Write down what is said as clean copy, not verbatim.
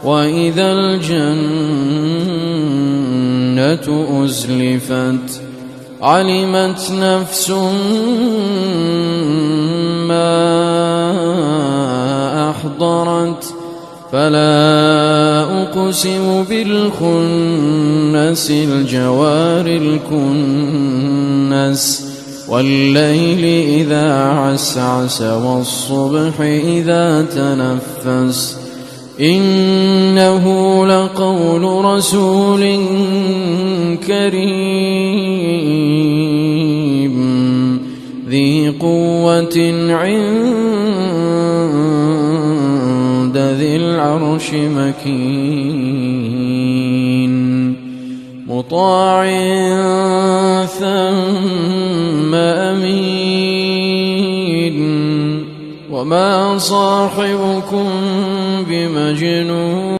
وإذا الجنة أزلفت علمت نفس ما أحضرت فلا أقسم بالخنس الجوار الكنس والليل إذا عسعس والصبح إذا تنفس إنه لقول رسول كريم ذي قوة عند ذي العرش مكين مطاع ثم أمين وما صاحبكم بمجنون.